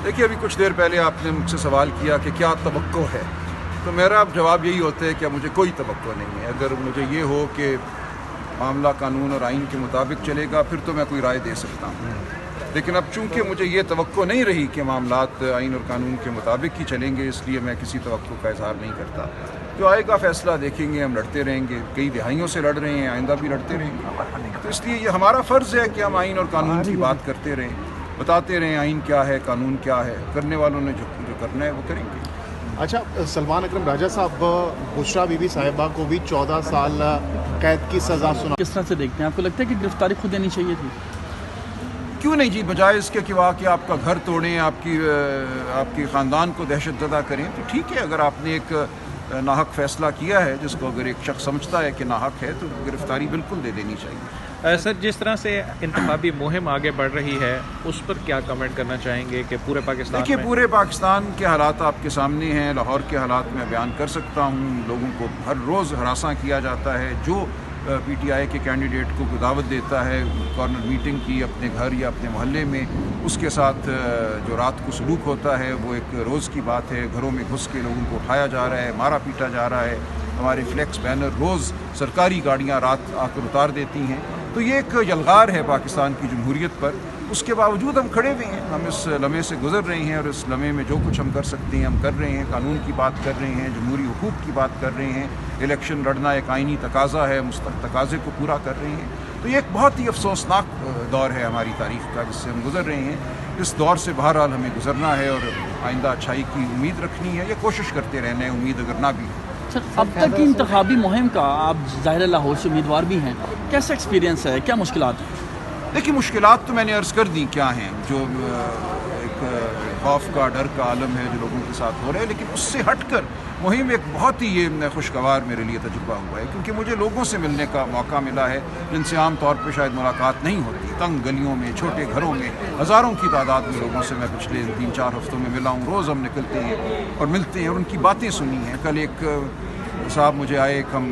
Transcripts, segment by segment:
देखिए, अभी कुछ देर पहले आपने मुझसे सवाल किया कि क्या तवक्को है, तो मेरा जवाब यही होता है कि मुझे कोई तवक्को नहीं है। अगर मुझे ये हो कि मामला कानून और आइन के मुताबिक चलेगा फिर तो मैं कोई राय दे सकता हूँ, लेकिन अब चूंकि मुझे ये तवक्को नहीं रही कि मामलात आइन और कानून के मुताबिक ही चलेंगे, इसलिए मैं किसी तवक्को का इजहार नहीं करता। जो आएगा फैसला देखेंगे, हम लड़ते रहेंगे, कई दिहाइयों से लड़ रहे हैं, आइंदा भी लड़ते रहेंगे। तो इसलिए ये हमारा फ़र्ज़ है कि हम आइन और कानून की बात करते रहें, बताते रहें आइन क्या है, कानून क्या है, करने वालों ने जो करना है वो करेंगे। अच्छा, सलमान अकरम राजा साहब, बुशरा बीबी साहिबा को भी 14 साल कैद की सज़ा सुना, किस तरह से देखते हैं? आपको लगता है कि गिरफ्तारी खुद देनी चाहिए थी? क्यों नहीं जी, बजाय इसके कि वाह कि आपका घर तोड़ें, आपकी ख़ानदान को दहशत ज़दा करें, तो ठीक है। अगर आपने एक नाहक फ़ैसला किया है जिसको अगर एक शख्स समझता है कि नाहक है तो गिरफ्तारी बिल्कुल दे देनी चाहिए। सर, जिस तरह से इंतखाबी मुहिम आगे बढ़ रही है उस पर क्या कमेंट करना चाहेंगे कि पूरे पाकिस्तान देखिए, में? पूरे पाकिस्तान के हालात आपके सामने हैं। लाहौर के हालात में बयान कर सकता हूँ। लोगों को हर रोज़ हरासा किया जाता है। जो पीटीआई के कैंडिडेट को दावत देता है कॉर्नर मीटिंग की अपने घर या अपने मोहल्ले में, उसके साथ जो रात को सलूक होता है वो एक रोज़ की बात है। घरों में घुस के लोगों को उठाया जा रहा है, मारा पीटा जा रहा है। हमारे फ्लेक्स बैनर रोज़ सरकारी गाड़ियाँ रात आकर उतार देती हैं। तो ये एक यलगार है पाकिस्तान की जमहूरियत पर। उसके बावजूद हम खड़े हुए हैं, हम इस लम्हे से गुजर रहे हैं और इस लम्हे में जो कुछ हम कर सकते हैं हम कर रहे हैं। कानून की बात कर रहे हैं, जमहूरी हुकूक की बात कर रहे हैं। इलेक्शन लड़ना एक आइनी तकाज़ा है, तकाज़े को पूरा कर रहे हैं। तो ये एक बहुत ही अफसोसनाक दौर है हमारी तारीख़ का जिससे हम गुजर रहे हैं। इस दौर से बहरहाल हमें गुजरना है और आइंदा अच्छाई की उम्मीद रखनी है, या कोशिश करते रहना है, उम्मीद अगर ना भी हो। सर, अब तक की इंतखाबी मुहिम का, आप ज़ाहिर लाहौर से उम्मीदवार भी हैं, कैसा एक्सपीरियंस है, क्या मुश्किलात हैं? देखिए, मुश्किलात तो मैंने अर्ज़ कर दी क्या हैं। जो एक खौफ का, डर का आलम है जो लोगों के साथ हो रहा है, लेकिन उससे हटकर मुहिम एक बहुत ही ये खुशगवार मेरे लिए तजुर्बा हुआ है, क्योंकि मुझे लोगों से मिलने का मौका मिला है जिनसे आम तौर पर शायद मुलाकात नहीं होती। तंग गलियों में, छोटे घरों में हज़ारों की तादाद में लोगों से मैं पिछले 3-4 हफ्तों में मिला हूँ। रोज़ हम निकलते हैं और मिलते हैं और उनकी बातें सुनी हैं। कल एक साहब मुझे आए, एक हम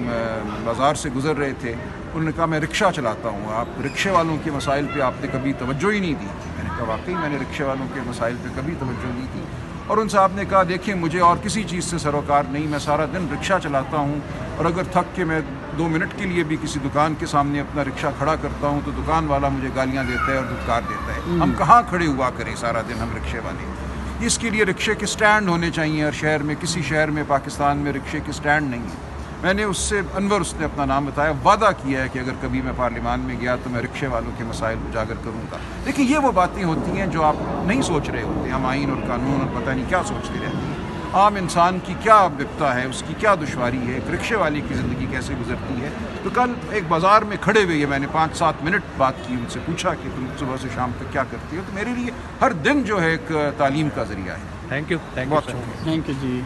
बाज़ार से गुज़र रहे थे, उन्होंने कहा मैं रिक्शा चलाता हूँ, आप रिक्शे वालों के मसाइल पे आपने कभी तवज्जो ही नहीं दी। मैंने कहा वाकई मैंने रिक्शे वालों के मसाइल पे कभी तवज्जो नहीं दी। और उन साहब ने कहा देखिए, मुझे और किसी चीज़ से सरोकार नहीं, मैं सारा दिन रिक्शा चलाता हूँ और अगर थक के मैं 2 मिनट के लिए भी किसी दुकान के सामने अपना रिक्शा खड़ा करता हूँ तो दुकान वाला मुझे गालियाँ देता है और धुतकार देता है। हम कहाँ खड़े हुआ करें सारा दिन हम रिक्शे वाले? इसके लिए रिक्शे के स्टैंड होने चाहिए हर शहर में। किसी शहर में पाकिस्तान में रिक्शे के स्टैंड नहीं है। मैंने उससे, अनवर उसने अपना नाम बताया, वादा किया है कि अगर कभी मैं पार्लियामान में गया तो मैं रिक्शे वालों के मसाइल उजागर करूँगा। देखिए, ये वो बातें होती हैं जो आप नहीं सोच रहे होते। हम आइन और कानून और पता नहीं क्या सोचते रहते हैं। आम इंसान की क्या विपता है, उसकी क्या दुश्वारी है, एक रिक्शे वाले की ज़िंदगी कैसे गुजरती है। तो कल एक बाज़ार में खड़े हुए मैंने 5-7 मिनट बात की, उनसे पूछा कि तुम सुबह से शाम तक क्या करती हो। तो मेरे लिए हर दिन जो है एक तालीम का ज़रिया है। थैंक यू बहुत सर। शुक्रिया। थैंक यू जी।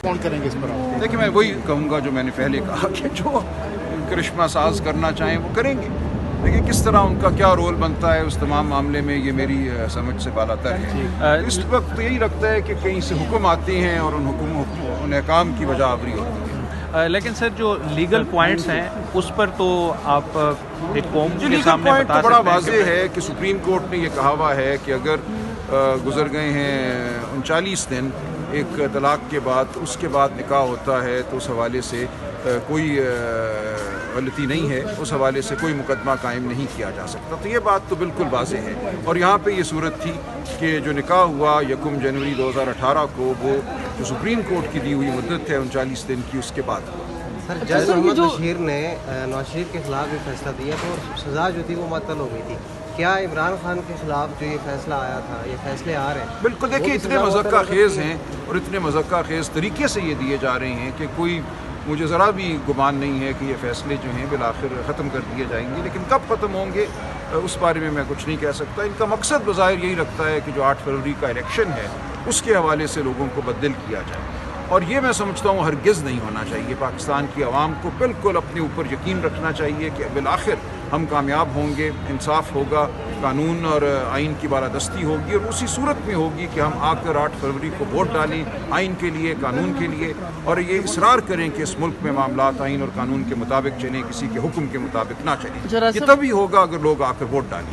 कौन करेंगे इस पर आप? देखिए, मैं वही कहूँगा जो मैंने पहले कहा कि जो करिश्मा साज करना चाहें वो करेंगे। देखिए, किस तरह उनका क्या रोल बनता है उस तमाम मामले में, ये मेरी समझ से बालातर है। इस वक्त यही लगता है कि कहीं से हुक्म आते हैं और उन अहकाम की वजह आवरी होती है। लेकिन सर, जो लीगल पॉइंट्स हैं उस पर तो आप एक कौम के लीगल सामने पॉइंट बता तो बड़ा सकते हैं वाज़ेह है कि सुप्रीम कोर्ट ने ये कहा हुआ है कि अगर गुजर गए हैं 39 दिन एक तलाक के बाद, उसके बाद निकाह होता है तो उस हवाले से कोई गलती नहीं है, उस हवाले से कोई मुकदमा कायम नहीं किया जा सकता। तो ये बात तो बिल्कुल वाज़ेह है। और यहाँ पे ये सूरत थी कि जो निकाह हुआ 1 जनवरी 2018 को, वो जो सुप्रीम कोर्ट की दी हुई मुद्दत है 39 दिन की, उसके बाद हुआ। सर, जज मोहम्मद बशीर ने नवाज शरीफ के खिलाफ भी फैसला दिया तो सज़ा जो थी वो मुअत्तल हो गई थी। क्या इमरान खान के खिलाफ जो ये फैसला आया था, ये फैसले आ रहे हैं? बिल्कुल। देखिए, इतने मज़क्का खेज़ हैं और इतने मज़क्का खेज़ तरीके से ये दिए जा रहे हैं कि कोई, मुझे ज़रा भी गुमान नहीं है कि ये फ़ैसले जो हैं बिलाखिर ख़त्म कर दिए जाएंगे। लेकिन कब ख़त्म होंगे उस बारे में मैं कुछ नहीं कह सकता। इनका मकसद बज़ाहिर यही रखता है कि जो 8 फरवरी का इलेक्शन है उसके हवाले से लोगों को बददिल किया जाए, और ये मैं समझता हूँ हरगिज़ नहीं होना चाहिए। पाकिस्तान की आवाम को बिल्कुल अपने ऊपर यकीन रखना चाहिए कि बिलाखिर हम कामयाब होंगे, इंसाफ होगा, कानून और आइन की बालादस्ती होगी, और उसी सूरत में होगी कि हम आकर 8 फरवरी को वोट डालें आइन के लिए, कानून के लिए, और ये इसरार करें कि इस मुल्क में मामलात आइन और कानून के मुताबिक चलें, किसी के हुक्म के मुताबिक ना चलें। ये तभी होगा अगर लोग आकर वोट डालें।